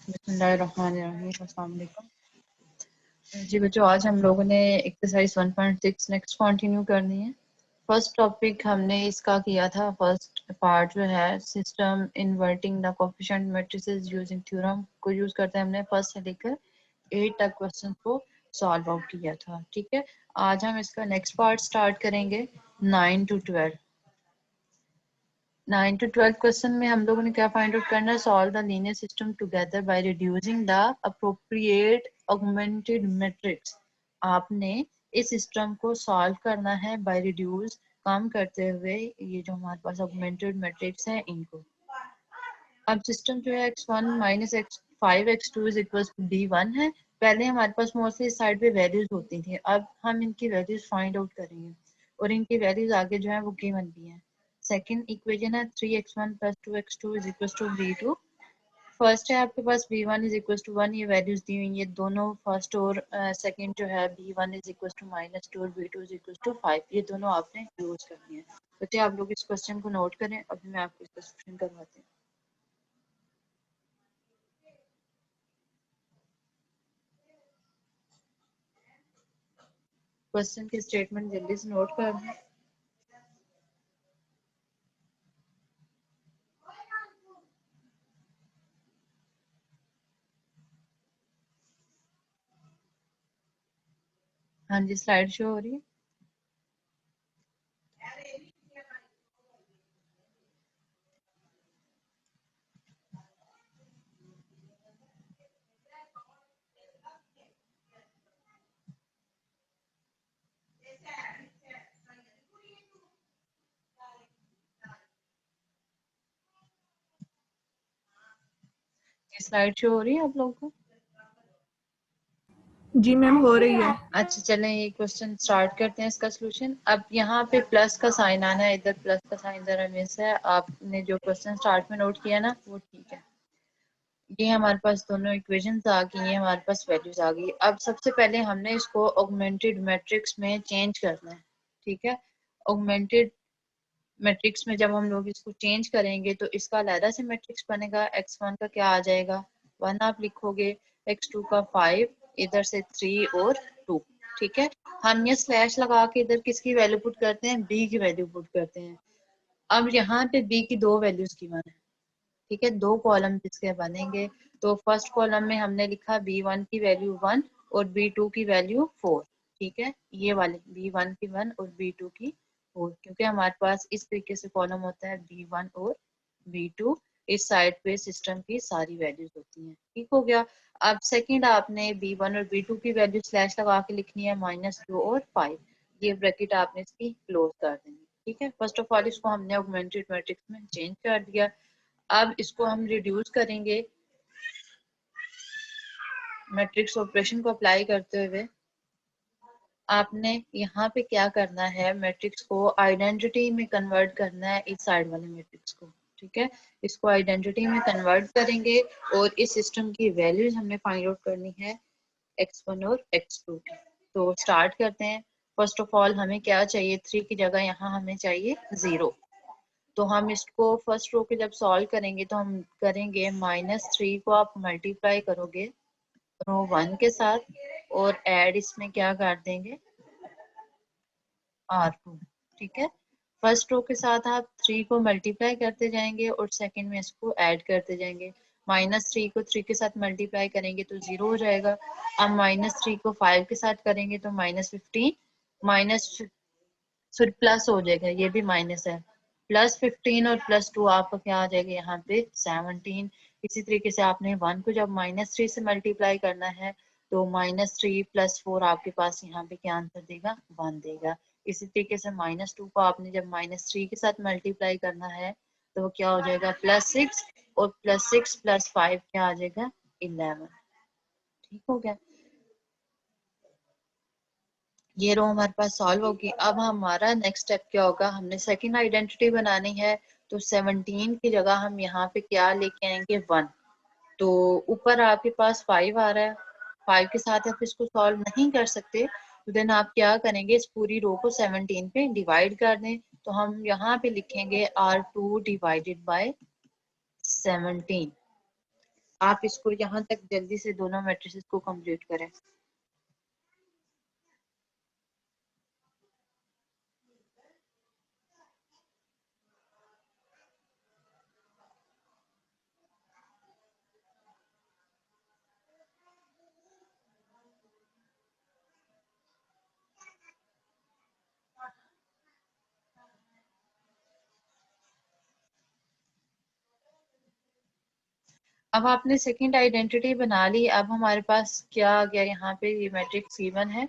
बिस्मिल्लाहिर्रहमानिर्रहीम। अस्सलाम वालेकुम। जी बच्चों, आज हम लोगों ने एक्सरसाइज 1.6 नेक्स्ट कंटिन्यू करनी है। फर्स्ट टॉपिक हमने इसका किया था, फर्स्ट पार्ट जो है system inverting the coefficient matrices using theorem को यूज करते हैं। हमने फर्स्ट से लेकर 8 तक क्वेश्चन को सॉल्व आउट किया था। ठीक है, आज हम इसका नेक्स्ट पार्ट स्टार्ट करेंगे 9 to 12। 9 to 12 क्वेश्चन में हम लोगों ने क्या फाइंड आउट करना है? Solve the linear system together by reducing the appropriate augmented matrix. आपने इस सिस्टम को सॉल्व करना है बाय रिड्यूस, कम करते हुए ये जो हमारे पास ऑगमेंटेड मैट्रिक्स है इनको। अब सिस्टम जो है x1 minus x5 x2 is equal to d1 है। पहले हमारे पास मोस्टली इस साइड पे वैल्यूज होती थी, अब हम इनकी वैल्यूज फाइंड आउट करेंगे और इनकी वैल्यूज आगे जो है वो गिवन भी है। सेकंड इक्वेशन है 3x1 plus 2x2 is equal to v2। First है आपके पास v1 इज इक्वल टू 1, ये वैल्यूज दी हुई है दोनों। फर्स्ट और सेकंड जो है v1 इज इक्वल टू -2 और v2 इज इक्वल टू 5, ये दोनों आपने यूज करनी है। बच्चे आप लोग इस क्वेश्चन को नोट करें, अभी मैं आपको इसका सॉल्यूशन करवाती हूँ। क्वेश्चन की स्टेटमेंट जल्दी से नोट कर लें। हाँ जी, स्लाइड शो हो रही है। स्लाइड शो हो रही है आप लोगों को? जी मैम हो रही है। अच्छा चलें, ये क्वेश्चन स्टार्ट करते हैं इसका सोल्यूशन। अब यहाँ पे प्लस का साइन आना है, इधर प्लस का साइन जरा मिस है। आपने जो क्वेश्चन स्टार्ट में नोट किया ना वो ठीक है। ये हमारे पास दोनों इक्वेशंस आ गई, ये हमारे पास वैल्यूज आ गई। अब सबसे पहले हमने इसको ऑगमेंटेड मैट्रिक्स में चेंज करना है। ठीक है, ऑगमेंटेड मैट्रिक्स में जब हम लोग इसको चेंज करेंगे तो इसका अलग से मैट्रिक्स बनेगा। x1 का क्या आ जाएगा 1 आप लिखोगे, x2 का 5, इधर से 3 और 2। ठीक है, हम ये स्लैश लगा के इधर किसकी वैल्यू पुट करते हैं? b की वैल्यू पुट करते हैं। अब यहाँ पे b की दो वैल्यूज गिवन है। ठीक है, दो कॉलम जिसके बनेंगे, तो फर्स्ट कॉलम में हमने लिखा b1 की वैल्यू 1 और b2 की वैल्यू 4। ठीक है, ये वाले b1 की 1 और b2 की 4, क्योंकि हमारे पास इस तरीके से कॉलम होता है b1 और b2, इस साइड पे सिस्टम की सारी वैल्यूज होती हैं। ठीक हो गया। अब सेकंड आपने b1 और b2 की वैल्यू स्लैश लगा के लिखनी है -2 और 5, ये ब्रैकेट आपने इसकी क्लोज कर देनी। ठीक है, फर्स्ट ऑफ ऑल इसको हमने ऑगमेंटेड मैट्रिक्स में चेंज कर दिया। अब इसको हम रिड्यूस करेंगे मैट्रिक्स ऑपरेशन को अप्लाई करते हुए। आपने यहाँ पे क्या करना है, मैट्रिक्स को आइडेंटिटी में कन्वर्ट करना है, इस साइड वाले मैट्रिक्स को। ठीक है, इसको आइडेंटिटी में कन्वर्ट करेंगे और इस सिस्टम की वैल्यूज हमने फाइंड आउट करनी है x1 और x2 की। तो स्टार्ट करते हैं। फर्स्ट ऑफ ऑल हमें क्या चाहिए? 3 की जगह यहाँ हमें चाहिए 0। तो हम इसको फर्स्ट रो के जब सॉल्व करेंगे तो हम करेंगे -3 को आप मल्टीप्लाई करोगे रो 1 के साथ और ऐड इसमें क्या कर देंगे r2। ठीक है, फर्स्ट रो के साथ आप 3 को मल्टीप्लाई करते जाएंगे और सेकंड में इसको ऐड करते जाएंगे। -3 को 3 के साथ मल्टीप्लाई करेंगे तो 0 हो जाएगा। अब -3 को 5 के साथ करेंगे तो -15 माइनस फिर प्लस हो जाएगा, ये भी माइनस है। +15 और +2 आपका क्या आ जाएगा यहाँ पे 17। इसी तरीके से आपने 1 को जब -3 से मल्टीप्लाई करना है तो -3 + 4 आपके पास यहाँ पे क्या आंसर देगा 1 देगा। इसी तरीके से -2 को आपने जब -3 के साथ मल्टीप्लाई करना है तो वो क्या हो जाएगा +6 और +6 + 5 क्या आ जाएगा 11। ठीक हो गया, ये रो हमारे पास सॉल्व होगी। अब हमारा नेक्स्ट स्टेप क्या होगा? हमने सेकंड आइडेंटिटी बनानी है, तो 17 की जगह हम यहाँ पे क्या लेके आएंगे 1। तो ऊपर आपके पास 5 आ रहा है, 5 के साथ आप इसको सॉल्व नहीं कर सकते, तो देन आप क्या करेंगे, इस पूरी रो को 17 पे डिवाइड कर दें। तो हम यहाँ पे लिखेंगे R2 डिवाइडेड बाय 17। आप इसको यहाँ तक जल्दी से दोनों मैट्रिसेस को कंप्लीट करें। अब आपने सेकंड आइडेंटिटी बना ली। अब हमारे पास क्या आ गया, यहाँ पे ये मैट्रिक्स गिवन है।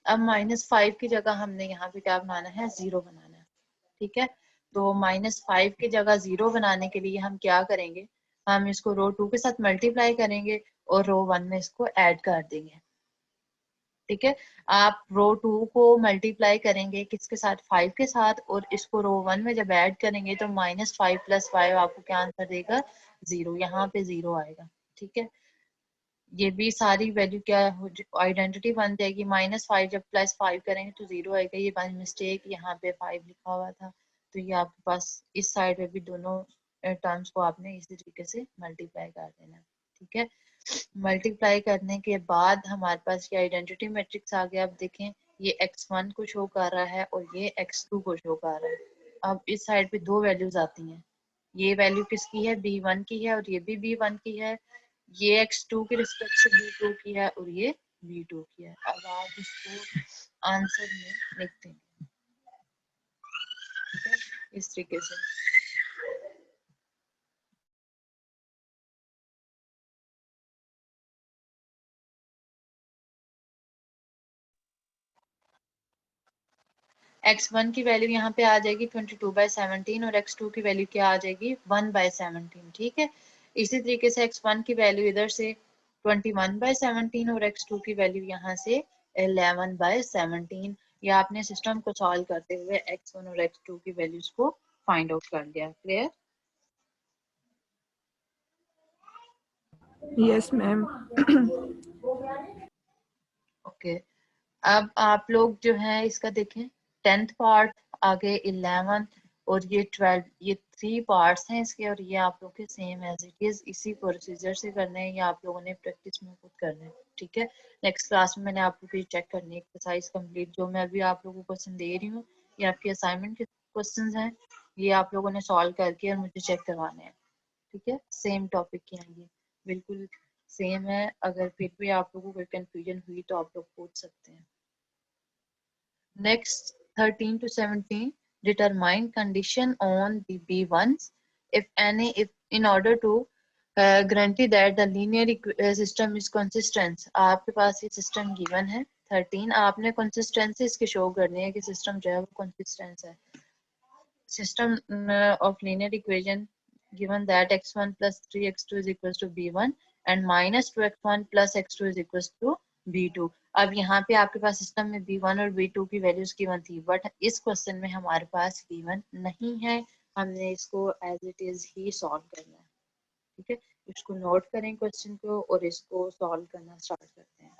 अब -5 की जगह हमने यहाँ पे क्या बनाना है, 0 बनाना है। ठीक है, तो -5 की जगह 0 बनाने के लिए हम क्या करेंगे, हम इसको रो 2 के साथ मल्टीप्लाई करेंगे और रो 1 में इसको ऐड कर देंगे। ठीक है, आप रो 2 को मल्टीप्लाई करेंगे किसके साथ, 5 के साथ, और इसको रो 1 में जब ऐड करेंगे तो -5 + 5 आपको क्या आंसर देगा, 0। यहाँ पे 0 आएगा। ठीक है, ये भी सारी वैल्यू क्या आइडेंटिटी बन जाएगी। -5 जब +5 करेंगे तो 0 आएगा। ये बाय मिस्टेक यहाँ पे 5 लिखा हुआ था, तो ये आपके पास इस साइड में भी दोनों टर्म्स को आपने इसी तरीके से मल्टीप्लाई कर देना है। ठीक है, मल्टीप्लाई करने के बाद हमारे पास ये आइडेंटिटी मैट्रिक्स आ गया। अब देखें, ये x1 को शो कर रहा है और ये x2 को शो कर रहा है। अब इस साइड पे दो वैल्यूज आती हैं, ये वैल्यू किसकी है, b1 की है, और ये भी b1 की है। ये x2 की रिस्पेक्ट से b2 की है और ये b2 की है। अब आप इसको आंसर में लिख देंगे। ठीक है, इस तरीके से। x1 की वैल्यू यहाँ पे आ जाएगी 22/17 और x2 की वैल्यू क्या आ जाएगी, 1/17। ठीक है, इसी तरीके से x1 की वैल्यू इधर से 21/17 और x2 की वैल्यू यहाँ से 11/17। या आपने सिस्टम को सॉल्व करते हुए x1 और x2 की वैल्यूज को फाइंड आउट कर लिया। क्लियर? Yes ma'am. ओके, अब आप लोग जो है इसका देखें, 10th पार्ट, आगे 11 और ये 12, ये 3 पार्ट्स हैं इसके, और ये आप लोग के सेम एज इट इज इसी प्रोसीजर से करने हैं, या आप लोगों ने प्रैक्टिस में खुद करना है। ठीक है, नेक्स्ट क्लास में मैंने आप लोगों को चेक करनी है एक्सरसाइज कंप्लीट, जो मैं अभी आप लोगों को क्वेश्चन दे रही हूँ, ये आपके असाइनमेंट के क्वेश्चन हैं, ये आप लोगों ने सॉल्व करके और मुझे चेक करवाने हैं। ठीक है, सेम टॉपिक के हैं ये, बिल्कुल सेम है। अगर फिर भी आप लोगों को कोई कंफ्यूजन हुई तो आप लोग पूछ सकते हैं। Next, 13 to 17, determine condition on the B1s, if any, if in order to guarantee that the linear system is consistent. आपके पास ये system given है 13, आपने consistency इसके show करनी है कि system जो है वो consistent है। System of linear equation given that x1 plus 3x2 is equals to b1 and minus 2x1 plus x2 is equals to b2। अब यहाँ पे आपके पास सिस्टम में b1 और b2 की वैल्यूज गिवन थी, बट इस क्वेश्चन में हमारे पास गिवन नहीं है। हमने इसको एज इट इज ही सॉल्व करना है। ठीक है, इसको नोट करें क्वेश्चन को और इसको सॉल्व करना स्टार्ट करते हैं।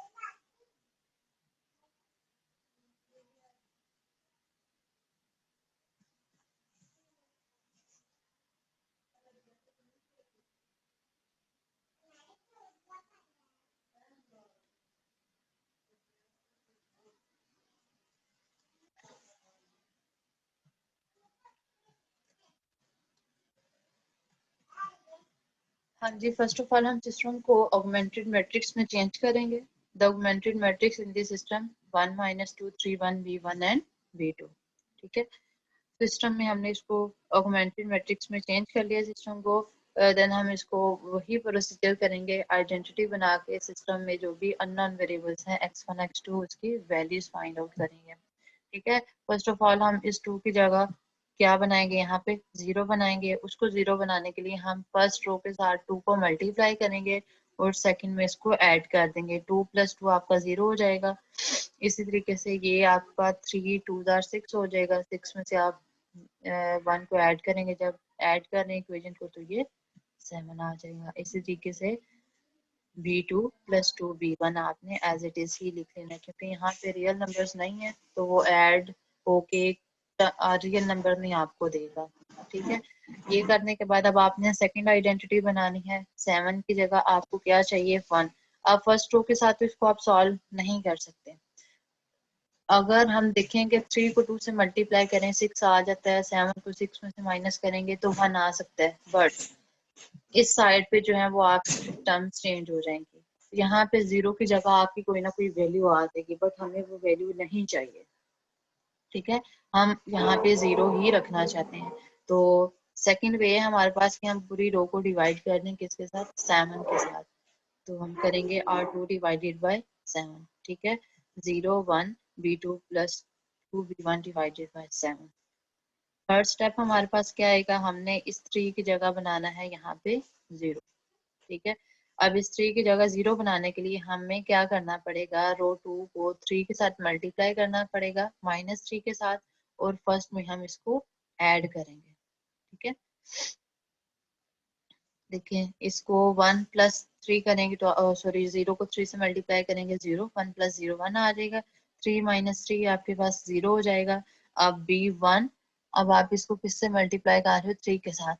हाँ जी, फर्स्ट ऑफ ऑल हम सिस्टम को ऑगमेंटेड मैट्रिक्स में चेंज करेंगे। The augmented matrix in this system 1 -2 3 1 b1 and b2। ठीक है, सिस्टम में हमने इसको ऑगमेंटेड मैट्रिक्स में चेंज कर लिया सिस्टम को। देन हम इसको वही प्रोसीजर करेंगे, आइडेंटिटी बना के सिस्टम में जो भी अननोन वेरिएबल्स हैं x1 x2 उसकी वैल्यूज फाइंड आउट करेंगे। ठीक है, फर्स्ट ऑफ ऑल हम इस 2 की जगह क्या बनाएंगे, यहाँ पे 0 बनाएंगे। उसको 0 बनाने के लिए हम फर्स्ट रो के साथ 2 को मल्टीप्लाई करेंगे और सेकंड में इसको ऐड कर देंगे। 2 + 2 आपका 0 हो जाएगा। इसी तरीके से ये आपका 3 2 6 हो जाएगा। 6 में से आप 1 को ऐड करेंगे, जब ऐड कर रहे हैं इक्वेशन को तो ये 7 आ जाएगा। इसी तरीके से b2 + 2 b1 आपने एज इट इज ही लिख लेना है, क्योंकि यहाँ पे रियल नंबर्स नहीं है तो वो ऐड होके रियल नंबर नहीं आपको देगा। ठीक है, ये करने के बाद अब आपने सेकंड आइडेंटिटी बनानी है। 7 की जगह आपको क्या चाहिए, 1। अब फर्स्ट रो के साथ तो इसको आप सॉल्व नहीं कर सकते। अगर हम देखेंगे 3 को 2 से मल्टीप्लाई करें 6 आ जाता है, 7 को 6 में से माइनस करेंगे तो 1 आ सकता है, बट इस साइड पे जो है वो आपकी टर्म्स चेंज हो जाएंगी। यहाँ पे 0 की जगह आपकी कोई ना कोई वैल्यू आ जाएगी, बट हमें वो वैल्यू नहीं चाहिए। ठीक है, हम यहाँ पे 0 ही रखना चाहते हैं। तो सेकंड वे है हमारे पास कि हम पूरी रो को डिवाइड कर दें किसके साथ, 7 के साथ। तो हम करेंगे R2 डिवाइडेड बाय 7। ठीक है, 0 1 B2 plus 2B1 divided by 7। Third step हमारे पास क्या आएगा, हमने इस 3 की जगह बनाना है यहाँ पे 0। ठीक है, अब इस 3 की जगह 0 बनाने के लिए हमें क्या करना पड़ेगा, रो 2 को 3 के साथ मल्टीप्लाई करना पड़ेगा -3 के साथ, और फर्स्ट में हम इसको ऐड करेंगे। ठीक है, देखिए इसको 1 प्लस 3 करेंगे तो सॉरी 0 को 3 से मल्टीप्लाई करेंगे 0, 1 प्लस 0 1 आ जाएगा, 3 माइनस 3 आपके पास 0 हो जाएगा। अब B1, अब आप इसको किससे मल्टीप्लाई कर रहे हो, 3 के साथ।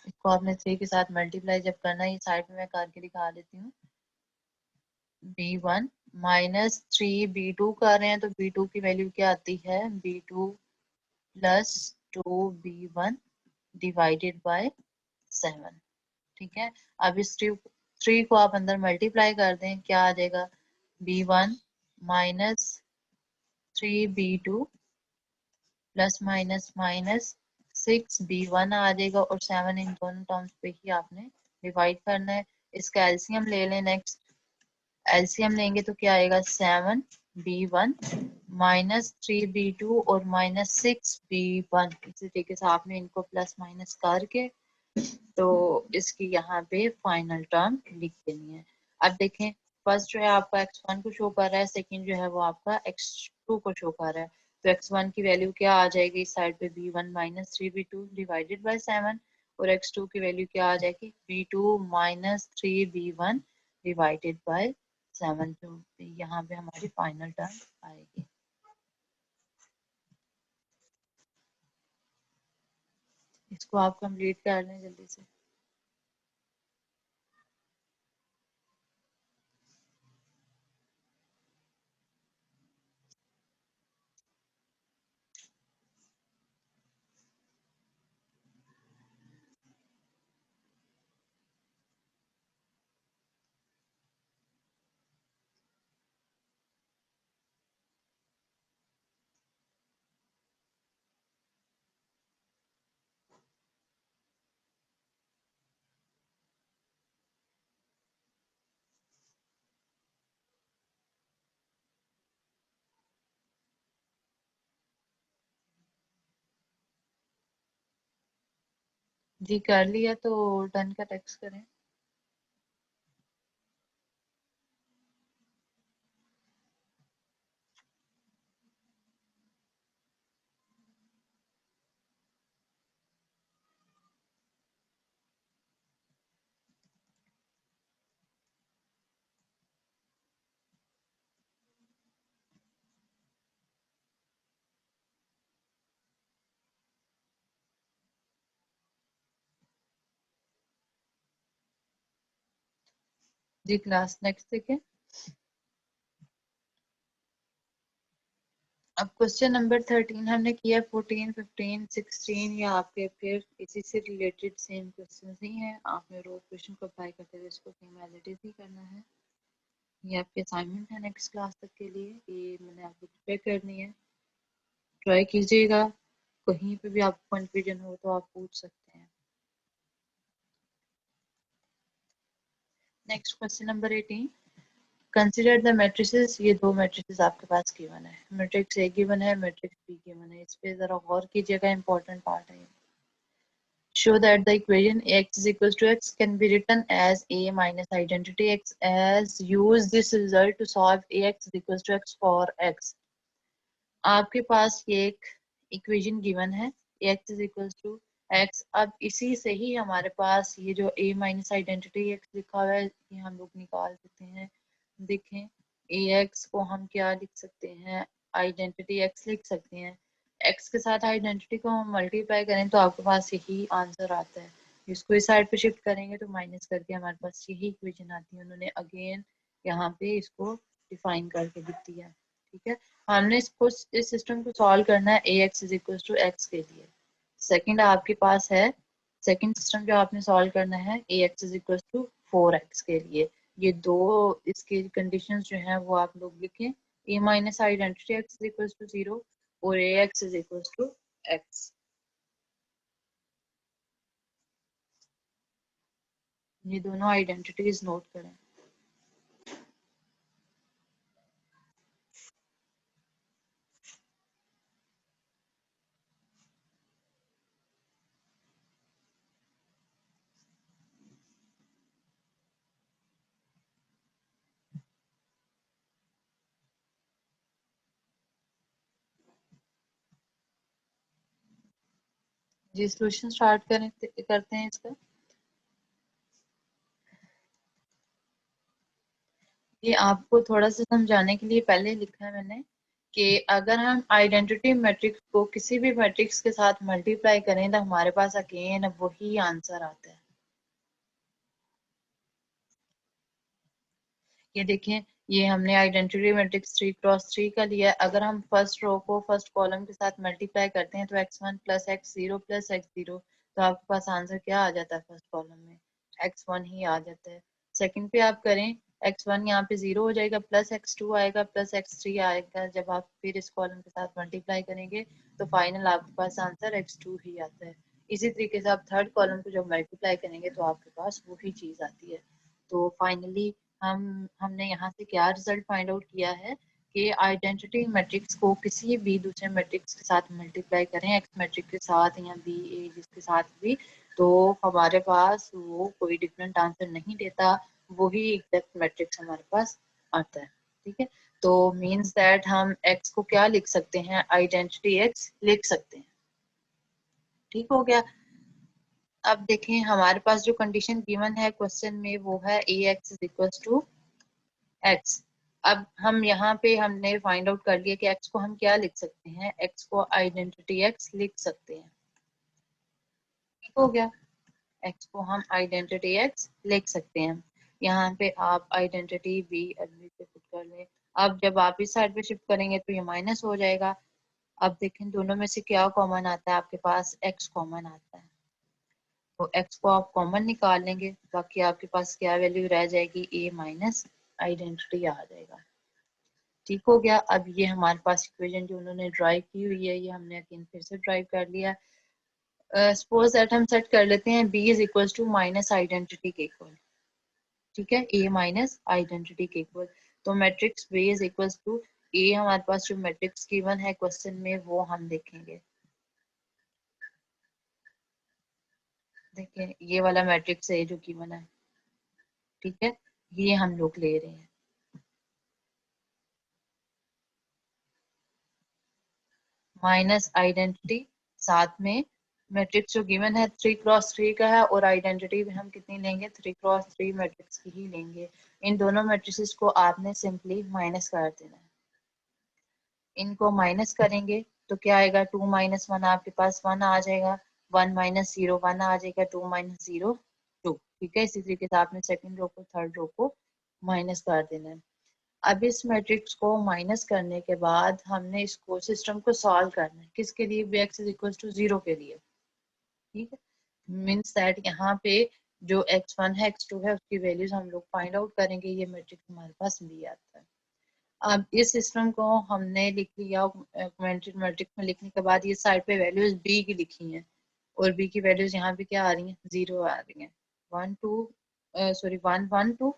इसको आपने 3 के साथ मल्टीप्लाई जब करना है, ये साइड में मैं करके दिखा देती हूँ। B1 -3 B2 कर रहे हैं तो B2 की वैल्यू क्या आती है, B2 plus 2B1 divided by 7। ठीक है, अब इस 3 को आप अंदर मल्टीप्लाई कर दें, क्या आ जाएगा, B1 -3B2 plus minus minus 6B1 आ जाएगा, और 7 इन दोनों टर्म्स पे ही आपने डिवाइड करना है। इसका एलसीएम ले लें। नेक्स्ट एलसीएम लेंगे तो क्या आएगा, 7B1 -3B2 और -6B1। इसी तरीके से आपने इनको प्लस माइनस करके तो इसकी यहाँ पे फाइनल टर्म लिख देनी है। अब देखें, फर्स्ट जो है आपका x1 को शो कर रहा है, सेकंड जो है वो आपका x2 को शो कर रहा है। तो x1 की वैल्यू क्या आ जाएगी इस साइड पे, B1 -3B2 डिवाइडेड बाय 7, और x2 की वैल्यू क्या आ जाएगी, B2 -3B1 डिवाइडेड बाय 7। तो यहाँ पे हमारी फाइनल टर्म आएगी। इसको आप कंप्लीट कर लें जल्दी से। जी कर लिया तो डन का टेक्स्ट करें। जी क्लास नेक्स्ट देखें। अब क्वेश्चन नंबर 13 हमने किया, 14 15 16 या आपके फिर इसी से रिलेटेड सेम क्वेश्चन ही हैं। आपने रोज क्वेश्चन को अप्लाई करते हुए इसको सेम एज इट इज ही करना है। ये आपके असाइनमेंट है नेक्स्ट क्लास तक के लिए, ये मैंने आपको प्रिपेयर करनी है। ट्राई कीजिएगा, कहीं पे भी आपको कंफ्यूजन हो तो आप पूछ सकते हैं। Next question number 18, consider the matrices. ये दो मैट्रिसेस आपके पास गिवन है, मैट्रिक्स ए गिवन है, मैट्रिक्स बी गिवन है। इस पे जरा गौर कीजिएगा, इंपॉर्टेंट पार्ट है। Show that the equation ax is equals to x can be written as a minus identity x, as use this result to solve ax is equals to x for x। आपके पास ये एक equation given है, ax is equals to x। अब इसी से ही हमारे पास ये जो a माइनस आइडेंटिटी x लिखा हुआ है, ये हम लोग निकाल सकते हैं। देखें, ax को हम क्या लिख सकते हैं, आइडेंटिटी x लिख सकते हैं। एक्स के साथ आइडेंटिटी को हम मल्टीप्लाई करें तो आपके पास यही आंसर आता है। इसको इस साइड पे शिफ्ट करेंगे तो माइनस करके हमारे पास यही इक्वेशन आती है। उन्होंने अगेन यहाँ पे इसको डिफाइन करके लिख दिया। ठीक है, हमने इसको इस सिस्टम को सॉल्व करना है A X is equal to X के लिए। सेकंड आपके पास है, सेकंड सिस्टम जो आपने सॉल्व करना है A X is equal to 4x के लिए। ये दो इसके कंडीशंस जो हैं वो आप लोग लिखें, A minus identity X is equal to 0 और A X is equal to X. ये दोनों आइडेंटिटीज नोट करें। जी सॉल्यूशन स्टार्ट करते हैं इसका। ये आपको थोड़ा सा समझाने के लिए पहले लिखा है मैंने कि अगर हम आइडेंटिटी मैट्रिक्स को किसी भी मैट्रिक्स के साथ मल्टीप्लाई करें तो हमारे पास अगेन वही आंसर आता है। ये देखें, ये हमने आइडेंटिटी मैट्रिक्स 3x3 का लिया है। अगर हम फर्स्ट रो को फर्स्ट कॉलम के साथ मल्टीप्लाई करते हैं तो x1 plus x0 plus x0, तो आपके पास आंसर क्या आ जाता है फर्स्ट कॉलम में? x1 ही आ जाता है। सेकंड पे आप करें, x1 यहाँ पे 0 हो जाएगा, प्लस x2 आएगा, प्लस x3 आएगा। जब आप फिर इस कॉलम के साथ मल्टीप्लाई करेंगे तो फाइनल आपके पास आंसर x2 ही आता है। इसी तरीके से आप थर्ड कॉलम को जब मल्टीप्लाई करेंगे तो आपके पास वही चीज आती है। तो फाइनली हमने यहाँ से क्या रिजल्ट फाइंड आउट किया है कि आइडेंटिटी मैट्रिक्स को किसी भी दूसरे मैट्रिक्स के साथ मल्टीप्लाई करें, एक्स मैट्रिक्स के साथ या बी ए जिसके साथ भी, तो हमारे पास वो कोई डिफरेंट आंसर नहीं देता, वही एग्जैक्ट मैट्रिक्स हमारे पास आता है। ठीक है, तो मीन्स दैट हम एक्स को क्या लिख सकते हैं, आइडेंटिटी एक्स लिख सकते हैं। ठीक हो गया। अब देखें हमारे पास जो कंडीशन गिवन है क्वेश्चन में वो है A X is equal to X. अब हम यहाँ पे हमने फाइंड आउट कर लिया कि एक्स को हम क्या लिख सकते हैं, एक्स को आइडेंटिटी एक्स लिख सकते हैं। ठीक हो गया, एक्स को हम आइडेंटिटी एक्स लिख सकते हैं। यहाँ पे आप आइडेंटिटी बी अभी से पुट कर लें। अब जब आप इस साइड पे शिफ्ट करेंगे तो ये माइनस हो जाएगा। अब देखें दोनों में से क्या कॉमन आता है, आपके पास एक्स कॉमन आता है, तो एक्स को आप कॉमन निकाल लेंगे, बाकी आपके पास क्या वैल्यू रह जाएगी, ए माइनस आइडेंटिटी आ जाएगा। ठीक हो गया। अब ये हमारे पास इक्वेशन जो उन्होंने ड्राइव की हुई है ये हमने अगेन फिर से ड्राइव कर लिया। सपोज दैट हम सेट कर लेते हैं b is equal to minus identity के इक्वल। ठीक है, a माइनस आइडेंटिटी के इक्वल, तो matrix b is equal to a, हमारे पास जो मैट्रिक्स गिवन है क्वेश्चन में वो हम देखेंगे। देखिए ये वाला मैट्रिक्स है जो गिवन है। ठीक है, ये हम लोग ले रहे हैं माइनस आइडेंटिटी, साथ में मैट्रिक्स जो गिवन है 3x3 का है, और आइडेंटिटी भी हम कितनी लेंगे, 3x3 मैट्रिक्स की ही लेंगे। इन दोनों मैट्रिक्स को आपने सिंपली माइनस कर देना है। इनको माइनस करेंगे तो क्या आएगा, 2 माइनस 1 आपके पास 1 आ जाएगा, 1 माइनस 0 1 आ जाएगा, 2 माइनस 0 2। ठीक है, इसी तरीके से आपने सेकंड रो को थर्ड रो को माइनस कर देना है। अब इस मैट्रिक्स को माइनस करने के बाद हमने इसको सिस्टम को सॉल्व करना है, किसके लिए, B X is equal to 0 के लिए। ठीक है, मीन्स दैट यहाँ पे जो x1 है x2 है उसकी वैल्यूज हम लोग फाइंड आउट करेंगे, ये मैट्रिक्स हमारे पास बी आता है। अब इस सिस्टम को हमने लिख लिया, कमेंटेड मैट्रिक्स में लिखने के बाद ये साइड पे वैल्यूज बी की लिखी हैं, और बी की वैल्यूज यहाँ पे क्या आ रही हैं, 0 आ रही हैं। 1 2 सॉरी 1 1 2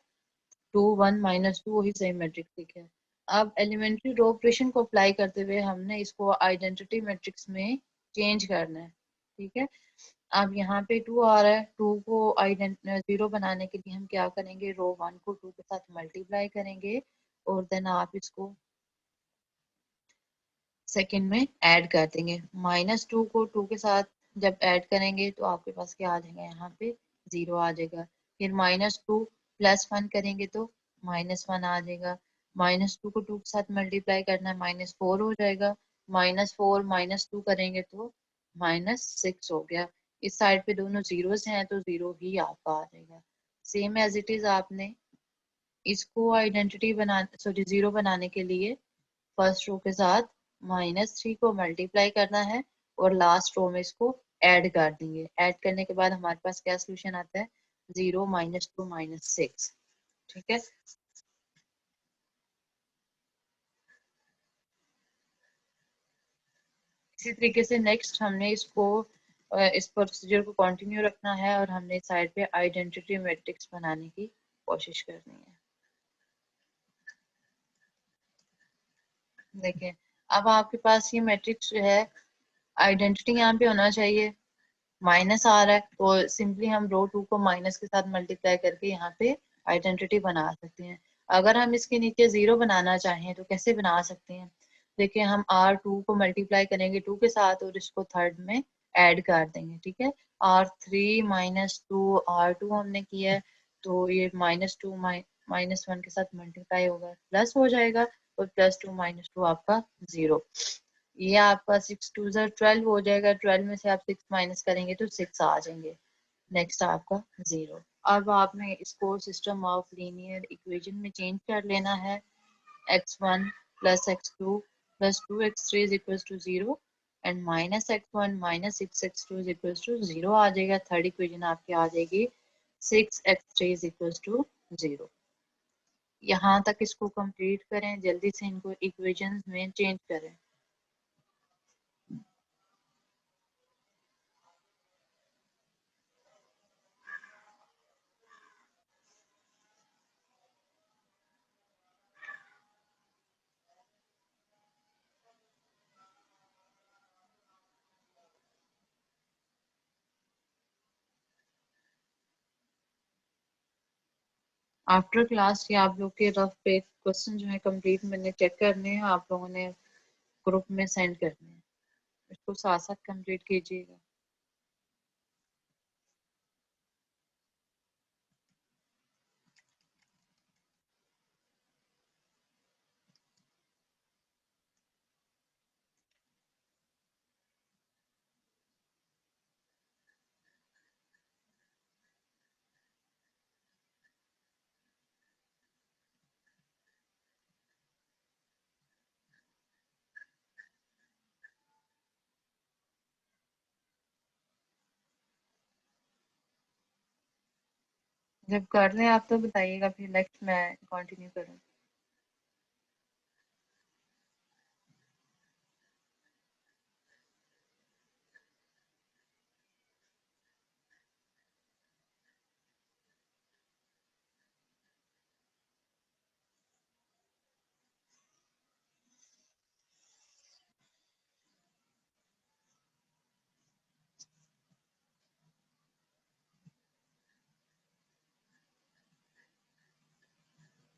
2 1 माइनस 2, वही सेम मैट्रिक्स लिखे है। अब एलिमेंट्री रो ऑपरेशन को अप्लाई करते हुए हमने इसको आइडेंटिटी मैट्रिक्स में चेंज करना है। ठीक है, अब यहाँ पे 2 आ रहा है, 2 को 0 बनाने के लिए हम क्या करेंगे, रो 1 को 2 के साथ मल्टीप्लाई करेंगे, और देन आप इसको सेकंड में ऐड कर देंगे। -2 को 2 के साथ जब ऐड करेंगे तो आपके पास क्या आ जाएगा, यहाँ पे 0 आ जाएगा। फिर -2 प्लस 1 करेंगे तो -1 आ जाएगा। -2 को 2 के साथ मल्टीप्लाई करना है, -4 हो जाएगा। -4 -2 करेंगे तो -6 हो गया। इस साइड पे दोनों जीरोस हैं तो जीरो ही आपका आ जाएगा। सेम एज इट इज आपने इसको आइडेंटिटी बना सॉरी जीरो बनाने के लिए फर्स्ट रो के साथ -3 को मल्टीप्लाई करना है और लास्ट रो में इसको ऐड कर देंगे। ऐड करने के बाद हमारे पास क्या सोल्यूशन आता है, 0 -2 -6। ठीक है, इसी तरीके से नेक्स्ट हमने इसको इस प्रोसीजर को कंटिन्यू रखना है और हमने साइड पे आइडेंटिटी मैट्रिक्स बनाने की कोशिश करनी है। देखें, अब आपके पास ये मैट्रिक्स जो है, आइडेंटिटी यहाँ पे होना चाहिए, माइनस आ रहा है तो सिंपली हम रो 2 को माइनस के साथ मल्टीप्लाई करके यहाँ पे आइडेंटिटी बना सकते हैं। अगर हम इसके नीचे जीरो बनाना चाहें तो कैसे बना सकते हैं, देखिए हम R2 को मल्टीप्लाई करेंगे 2 के साथ और इसको थर्ड में ऐड कर देंगे। ठीक है, R3 -2 R2 हमने किया है तो ये -2 -1 के साथ मल्टीप्लाई होगा, प्लस हो जाएगा और +2 -2 आपका 0। ये आपका 6 2 12 हो जाएगा, 12 में से आप 6 माइनस करेंगे तो 6 आ जाएंगे। नेक्स्ट आपका 0। अब आपने इसको सिस्टम ऑफ लीनियर इक्वेशन में चेंज कर लेना है। x1 plus x2 plus 2x3 is equals to 0 and minus x1 minus 6x2 is equals to 0 आ जाएगा। थर्ड इक्वेशन आपकी आ जाएगी 6x3 is equals to 0। यहाँ तक इसको कंप्लीट करें, जल्दी से इनको इक्वेशंस में चेंज करें। आफ्टर क्लास ये आप लोग के रफ पे क्वेश्चन जो है कंप्लीट मैंने चेक करने हैं, आप लोगों ने ग्रुप में सेंड करने हैं, इसको साथ साथ कंप्लीट कीजिएगा। जब कर रहे हैं आप तो बताइएगा, फिर नेक्स्ट मैं कंटिन्यू करूँ।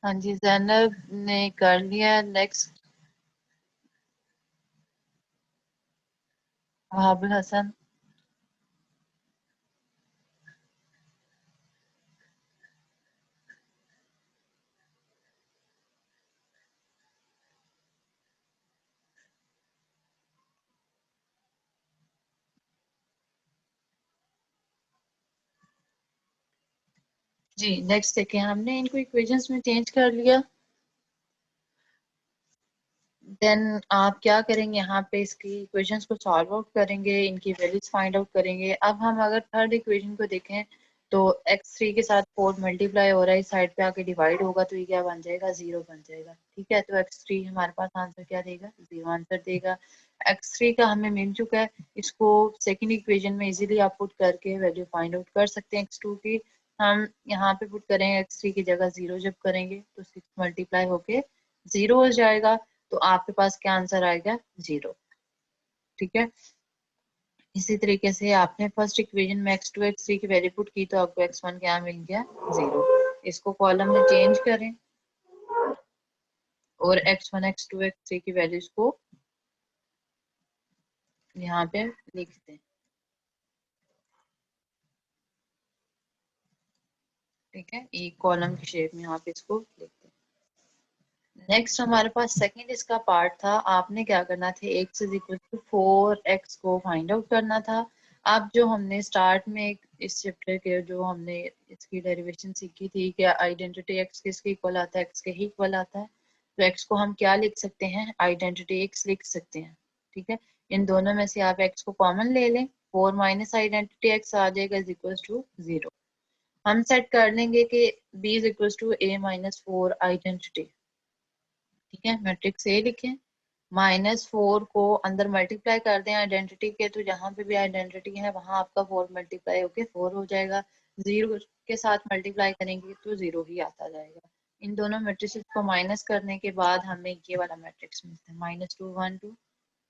हाँ जी, जैनब ने कर लिया। नेक्स्ट वहाबुल हसन। जी नेक्स्ट देखें, हमने इनको इक्वेशंस में चेंज कर लिया। देन आप क्या करेंगे, यहाँ पे इसकी इक्वेशंस को सॉल्व आउट करेंगे, इनकी वैल्यूज फाइंड आउट करेंगे। अब हम अगर थर्ड इक्वेशन को देखें तो x3 के साथ 4 मल्टीप्लाई हो रहा है, इस साइड पे आके डिवाइड होगा तो ये क्या बन जाएगा, 0 बन जाएगा। ठीक है, तो x3 हमारे पास आंसर क्या देगा, 0 आंसर देगा। x3 का हमें मिल चुका है, इसको सेकेंड इक्वेशन में इजीली आप पुट करके वैल्यू फाइंड आउट कर सकते हैं x2 की। हम यहाँ पे पुट करेंगे x3 की जगह 0 जब करेंगे तो 6 मल्टीप्लाई होके 0 हो जाएगा, तो आपके पास क्या आंसर आएगा, 0। ठीक है, इसी तरीके से आपने फर्स्ट इक्वेशन में x2 x3 की वैल्यू पुट की तो आपको x1 क्या मिल गया, 0। इसको कॉलम में चेंज करें और x1 x2 x3 की वैल्यूज को यहाँ पे लिख दें। ठीक है, एक कॉलम की शेप में यहाँ पे इसको लिख दें। नेक्स्ट हमारे पास सेकंड इसका पार्ट था, आपने क्या करना था, x is equal to 4x को फाइंड आउट करना था। अब जो हमने स्टार्ट में इस चैप्टर के जो हमने इसकी डेरिवेशन सीखी थी कि आइडेंटिटी x किसके इक्वल आता है, x के ही इक्वल आता है, तो x को हम क्या लिख सकते हैं, आइडेंटिटी x लिख सकते हैं। ठीक है, इन दोनों में से आप x को कॉमन ले लें, 4 माइनस आइडेंटिटी x आ जाएगा इज इक्वल टू 0। हम सेट कर लेंगे कि b is equal to a minus 4 identity. ठीक है, मैट्रिक्स ए लिखें, -4 को अंदर मल्टीप्लाई कर दें आइडेंटिटी के, तो जहाँ पे भी आइडेंटिटी है वहां आपका 4 मल्टीप्लाई होके 4 हो जाएगा। 0 के साथ मल्टीप्लाई करेंगे तो 0 ही आता जाएगा। इन दोनों मैट्रिक्स को माइनस करने के बाद हमें ये वाला मैट्रिक्स मिलता है, -2 1 2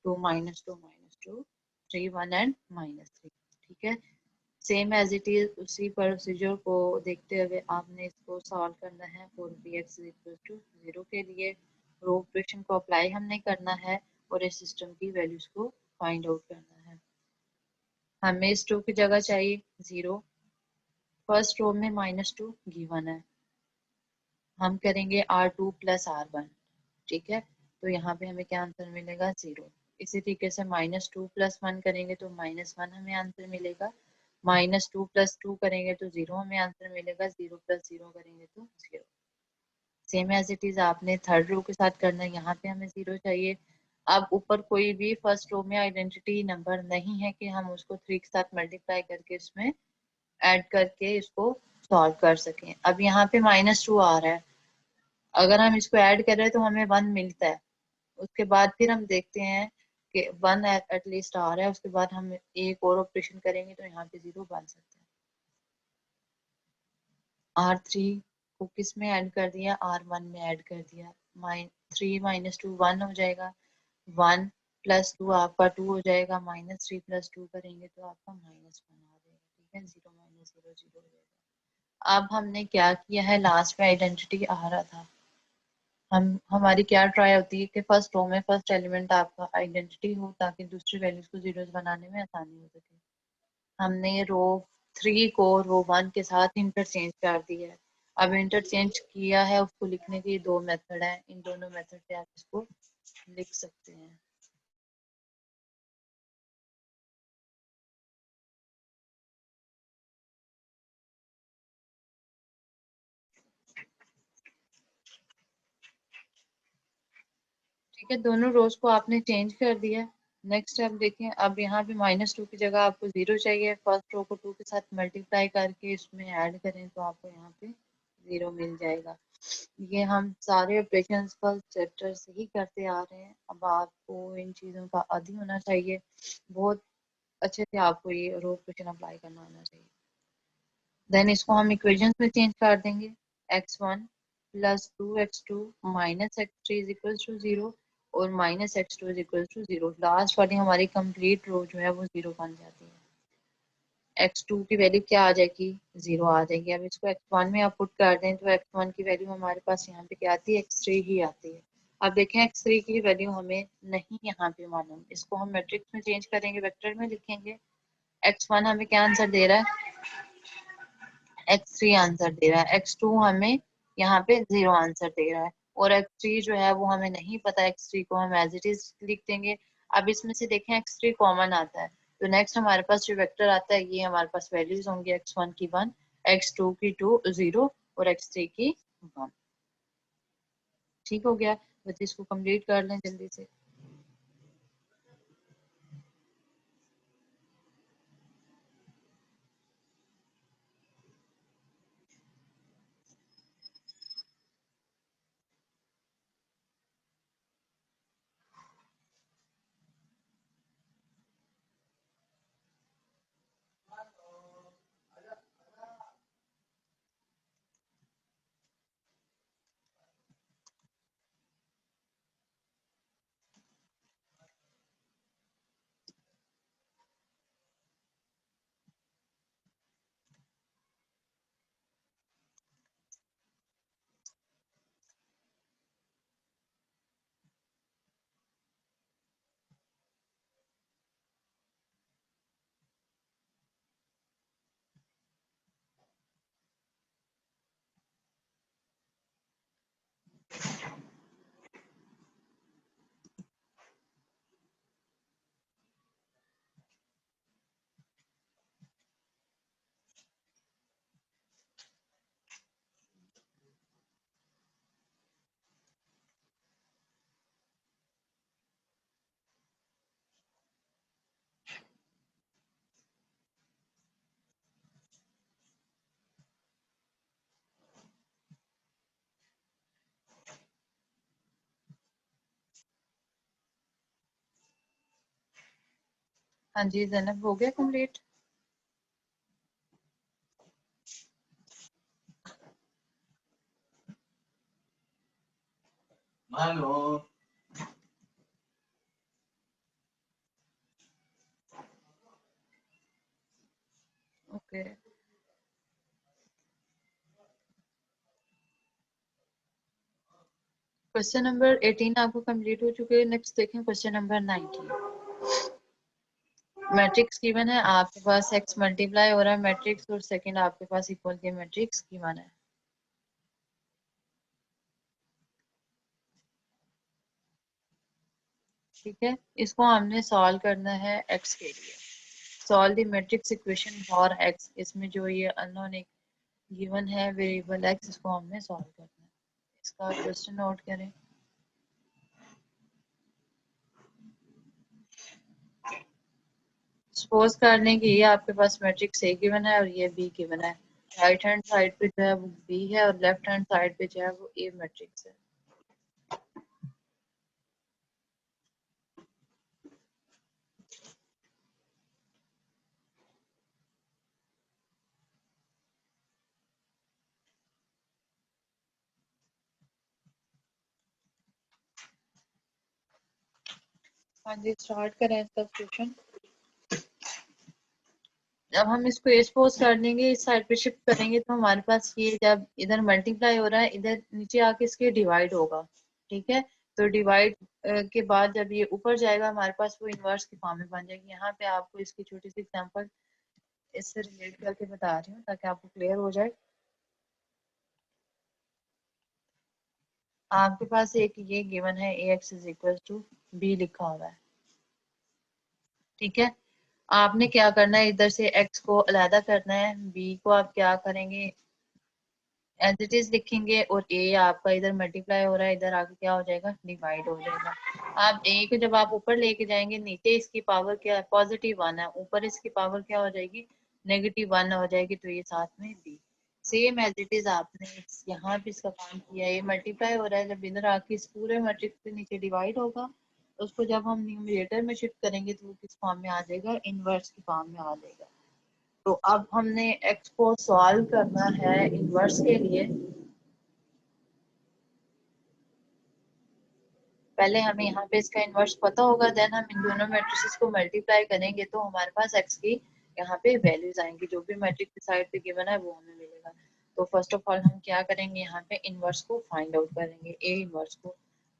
2 -2 -2 3 1 एंड -3। ठीक है, सेम एज इट इज उसी प्रोसीजर को देखते हुए आपने इसको सॉल्व करना है। 4bx इक्वल टू 0 के लिए रो ऑपरेशन को अप्लाई हमने करना है और इस सिस्टम की वैल्यूज को फाइंड आउट करना है। हमें इस 2 की जगह चाहिए 0, फर्स्ट रो में -2 गिवन है, हम करेंगे r2 प्लस r1। ठीक है, तो यहाँ पे हमें क्या आंसर मिलेगा, 0। इसी तरीके से -2 प्लस 1 करेंगे तो -1 हमें आंसर मिलेगा, -2 प्लस 2 करेंगे तो 0 हमें आंसर मिलेगा, 0 प्लस 0 करेंगे तो 0। सेम एज इट इज आपने थर्ड रो के साथ करना है, यहाँ पे हमें 0 चाहिए। अब ऊपर कोई भी फर्स्ट रो में आइडेंटिटी नंबर नहीं है कि हम उसको 3 के साथ मल्टीप्लाई करके इसमें ऐड करके इसको सॉल्व कर सकें। अब यहाँ पे -2 आ रहा है, अगर हम इसको ऐड कर रहे हैं तो हमें 1 मिलता है, उसके बाद फिर हम देखते हैं कि 1 एटलीस्ट आ रहा है, उसके बाद हम एक और ऑपरेशन करेंगे तो यहाँ पे 0 बन सकता है। R3 को किस में ऐड कर दिया, R1 में ऐड कर दिया, 3 -2 1 हो जाएगा, 1 प्लस 2 आपका 2 हो जाएगा, -3 प्लस 2 करेंगे तो आपका -1 आ जाएगा। ठीक है, 0 0 0 हो जाएगा। अब हमने क्या किया है, लास्ट में आइडेंटिटी आ रहा था, हमारी क्या ट्राई होती है कि फर्स्ट रो में फर्स्ट एलिमेंट आपका आइडेंटिटी हो ताकि दूसरी वैल्यूज को जीरोस बनाने में आसानी हो सके। हमने रो 3 को रो 1 के साथ इंटरचेंज कर दिया है। अब इंटरचेंज किया है उसको लिखने के दो मेथड हैं, इन दोनों मेथड से आप इसको लिख सकते हैं। ठीक है, दोनों रोज को आपने चेंज कर दिया। नेक्स्ट स्टेप देखें, अब यहाँ पे -2 की जगह आपको 0 चाहिए, फर्स्ट रो को 2 के साथ मल्टीप्लाई करके इसमें ऐड करें तो आपको यहाँ पे 0 मिल जाएगा। ये हम सारे ऑपरेशन फर्स्ट चैप्टर से ही करते आ रहे हैं, अब आपको इन चीज़ों का आदी होना चाहिए, बहुत अच्छे से आपको ये रो ऑपरेशन अप्लाई करना आना चाहिए। देन इसको हम इक्वेशन में चेंज कर देंगे, x1 plus 2x2 minus x3 is equal to 0 और -x2 is equal to 0। Last वाली हमारी कंप्लीट रो जो है वो 0 बन जाती है। x2 की वैल्यू क्या आ जाएगी, 0 आ जाएगी। अब इसको x1 में आप पुट कर दें तो x1 की वैल्यू हमारे पास यहाँ पे क्या आती है, x3 ही आती है। अब देखें x3 की वैल्यू हमें नहीं यहाँ पे मालूम, इसको हम मैट्रिक्स में चेंज करेंगे, वेक्टर में लिखेंगे। x1 हमें क्या आंसर दे रहा है, x3 आंसर दे रहा है, x2 हमें यहाँ पे 0 आंसर दे रहा है और x3 जो है वो हमें नहीं पता, x3 को हम एज इट इज लिख देंगे। अब इसमें से देखें x3 कॉमन आता है, तो नेक्स्ट हमारे पास जो वेक्टर आता है ये हमारे पास वैल्यूज होंगी, x1 की 1, x2 की 2 0 और x3 की 1। ठीक हो गया, बच्चे इसको कंप्लीट कर लें जल्दी से। हाँ जी ज़ैनब, हो गया complete? Hello. Okay, question number 18 आपको कंप्लीट हो चुके हैं। नेक्स्ट देखें क्वेश्चन नंबर 19। मैट्रिक्स गिवन है, आपके पास एक्स मल्टीप्लाई हो रहा है मैट्रिक्स, और सेकंड आपके पास इक्वल के मैट्रिक्स गिवन है। ठीक है, इसको हमने सॉल्व करना है एक्स के लिए। Solve the matrix equation for x, इसमें जो ये अननोन एक गिवन है वेरिएबल एक्स, इसको हमने सॉल्व करना है। इसका क्वेश्चन नोट करें। सपोज कर लें कि ये आपके पास मैट्रिक्स ए गिवन है और ये बी गिवन है। राइट हैंड साइड पे जो है वो बी है और लेफ्ट हैंड साइड पे जो है वो ए मैट्रिक्स है। हाँ जी, स्टार्ट करें इसका क्वेश्चन। जब हम इसको एक्सपोज कर देंगे, इस साइड पे शिफ्ट करेंगे, तो हमारे पास ये जब इधर मल्टीप्लाई हो रहा है, इधर नीचे आके इसके डिवाइड होगा। ठीक है, तो डिवाइड के बाद जब ये ऊपर जाएगा, हमारे पास वो इनवर्स की फॉर्म में बन जाएगी। यहाँ पे आपको इसकी छोटी सी एग्जांपल इससे रिलेट करके बता रही हूँ ताकि आपको क्लियर हो जाए। आपके पास एक ये गिवन है A X is equal to B लिखा हुआ है। ठीक है, आपने क्या करना है, इधर से एक्स को अलहदा करना है, बी को आप क्या करेंगे, एज इट इज लिखेंगे, और ए आपका इधर मल्टीप्लाई हो रहा है, इधर आके क्या हो जाएगा, डिवाइड हो जाएगा। आप ए को जब आप ऊपर लेके जाएंगे, नीचे इसकी पावर क्या है, +1 है, ऊपर इसकी पावर क्या हो जाएगी, -1 हो जाएगी, तो ये साथ में B. Same as it is आपने यहाँ पे इसका काम किया, ये मल्टीप्लाई हो रहा है, जब इधर आके इस पूरे मैट्रिक्स के नीचे डिवाइड होगा, उसको जब हम न्यूमरेटर में शिफ्ट करेंगे तो वो किस फॉर्म में आ जाएगा, इनवर्स की फॉर्म में आ जाएगा। तो अब हमने एक्स को सॉल्व करना है इनवर्स के लिए। पहले हमें यहाँ पे इसका इनवर्स पता होगा, देन हम इन दोनों मैट्रिसेस को मल्टीप्लाई करेंगे तो हमारे पास एक्स की यहाँ पे वैल्यूज आएंगी, जो भी मैट्रिक्स की साइड पे गिवन है वो हमें मिलेगा। तो फर्स्ट ऑफ ऑल हम क्या करेंगे, यहाँ पे इनवर्स को फाइंड आउट करेंगे, ए इनवर्स को।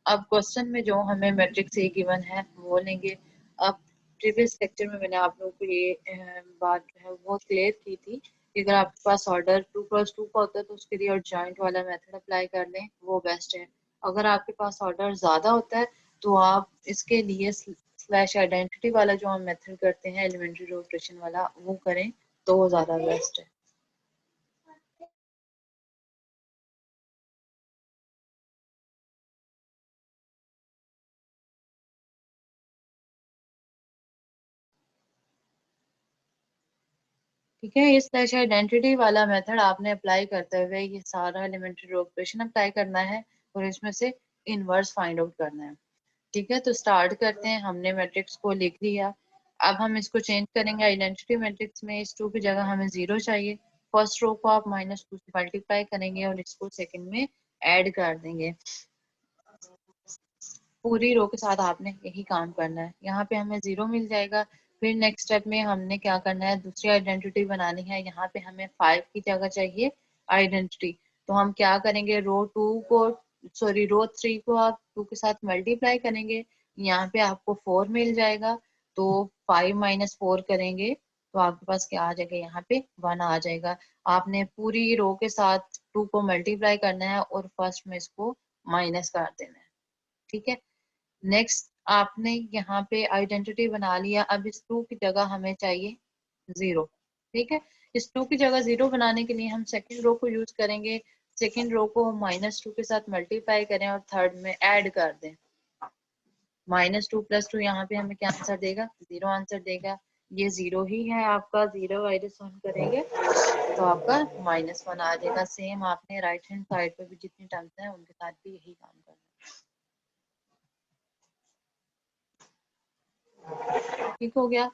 अब क्वेश्चन में जो हमें मैट्रिक्स ए गिवन है वो लेंगे। अब प्रीवियस लेक्चर में मैंने आप लोगों को ये बात जो है वो क्लियर की थी कि अगर आपके पास ऑर्डर 2 + 2 का होता है तो उसके लिए और जॉइंट वाला मेथड अप्लाई कर लें, वो बेस्ट है। अगर आपके पास ऑर्डर ज्यादा होता है तो आप इसके लिए स्लैश आइडेंटिटी वाला जो हम मेथड करते हैं, एलिमेंट्री रो ऑपरेशन वाला, वो करें तो वो ज्यादा बेस्ट है। ठीक है, ये स्लैश आइडेंटिटी वाला मेथड आपने अप्लाई करते हुए ये सारा एलिमेंट्री रो ऑपरेशन अप्लाई करना है और इसमें से इनवर्स फाइंड आउट करना है। ठीक है, तो स्टार्ट करते हैं। हमने मैट्रिक्स को लिख लिया, अब हम इसको चेंज करेंगे। आइडेंटिटी मैट्रिक्स में इस 2 की जगह हमें 0 चाहिए। फर्स्ट रो को आप -2 से मल्टीप्लाई करेंगे और इसको सेकंड में ऐड कर देंगे। पूरी रो के साथ आपने यही काम करना है। यहाँ पे हमें 0 मिल जाएगा। फिर नेक्स्ट स्टेप में हमने क्या करना है, दूसरी आइडेंटिटी बनानी है। यहाँ पे हमें 5 की जगह चाहिए आइडेंटिटी, तो हम क्या करेंगे, रो 3 को आप 2 के साथ मल्टीप्लाई करेंगे, यहाँ पे आपको 4 मिल जाएगा। तो 5 - 4 करेंगे तो आपके पास क्या आ जाएगा, यहाँ पे 1 आ जाएगा। आपने पूरी रो के साथ 2 को मल्टीप्लाई करना है और फर्स्ट में इसको माइनस कर देना है। ठीक है, नेक्स्ट आपने यहाँ पे आइडेंटिटी बना लिया। अब इस 2 की जगह हमें चाहिए 0। ठीक है, इस 2 की जगह 0 बनाने के लिए हम सेकंड रो को यूज करेंगे। सेकंड रो को हम -2 के साथ मल्टीप्लाई करें और थर्ड में ऐड कर दें। -2 + 2 यहाँ पे हमें क्या आंसर देगा, 0 आंसर देगा। ये 0 ही है आपका, 0 वाइरस ऑन करेंगे तो आपका -1 आ जाएगा। सेम आपने राइट हैंड साइड पे भी जितनी टर्म्स हैं उनके साथ भी यही काम करना है। ठीक हो गया।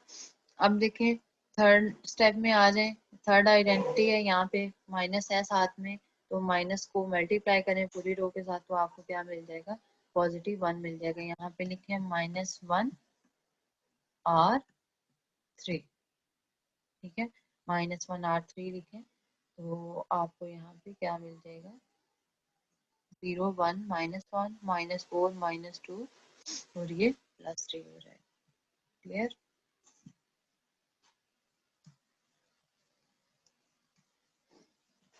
अब देखें थर्ड स्टेप में आ जाए, थर्ड आइडेंटिटी है, यहाँ पे माइनस है साथ में, तो माइनस को मल्टीप्लाई करें पूरी रो के साथ तो आपको क्या मिल जाएगा, +1 मिल जाएगा। यहाँ पे लिखे -1 R3, ठीक है, -1 R3 लिखें तो आपको यहाँ पे क्या मिल जाएगा, 0 1 -1 -4 -2 और ये +3 हो जाएगा। क्लियर।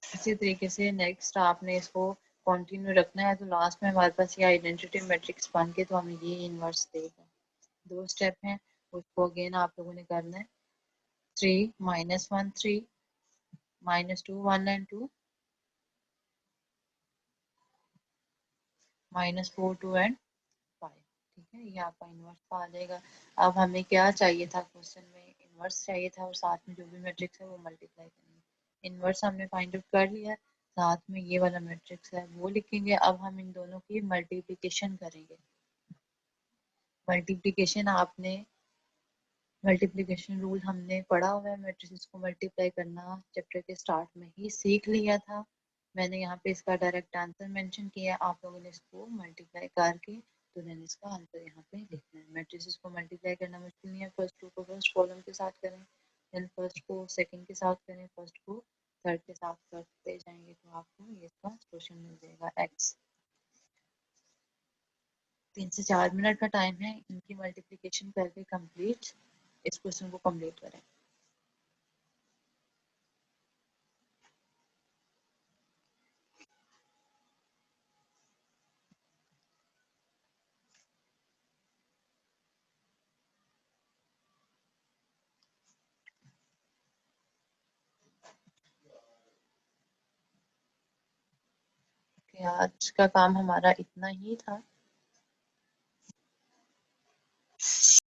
इसी तरीके से नेक्स्ट आपने इसको कंटिन्यू रखना है, तो लास्ट में हमारे पास ये आइडेंटिटी मैट्रिक्स बन के तो हमें ये इनवर्स देगा। 2 स्टेप हैं, उसको अगेन आप लोगों ने करना है। 3 -1 3 -2 1 एंड 2 -4 2 एंड 5, ठीक है, ये आपका इनवर्स आ जाएगा। अब हमें क्या चाहिए था क्वेश्चन में, इनवर्स चाहिए था और साथ में जो भी मैट्रिक्स है वो मल्टीप्लाई करेंगे। इनवर्स हमने फाइंड आउट कर लिया, साथ में ये वाला मैट्रिक्स है वो लिखेंगे। अब हम इन दोनों की मल्टीप्लिकेशन करेंगे। मल्टीप्लिकेशन आपने, मल्टीप्लिकेशन रूल हमने पढ़ा हुआ है, मैट्रिसेस को मल्टीप्लाई करना चैप्टर के स्टार्ट में ही सीख लिया था। मैंने यहाँ पे इसका डायरेक्ट आंसर मेंशन किया, आप लोगों ने इसको मल्टीप्लाई करके तो देन इसका आंसर यहाँ पे लिखना है। मैट्रिसेस को मल्टीप्लाई करना मुश्किल नहीं है, फर्स्ट रो को फर्स्ट कॉलम के साथ करें, देन फर्स्ट को सेकंड के साथ करें, फर्स्ट को थर्ड के साथ करते जाएंगे तो आपको ये इसका सोल्यूशन मिल जाएगा x। 3 से 4 मिनट का टाइम है, इनकी मल्टीप्लिकेशन करके कंप्लीट इस क्वेश्चन को कंप्लीट करें। कि आज का काम हमारा इतना ही था।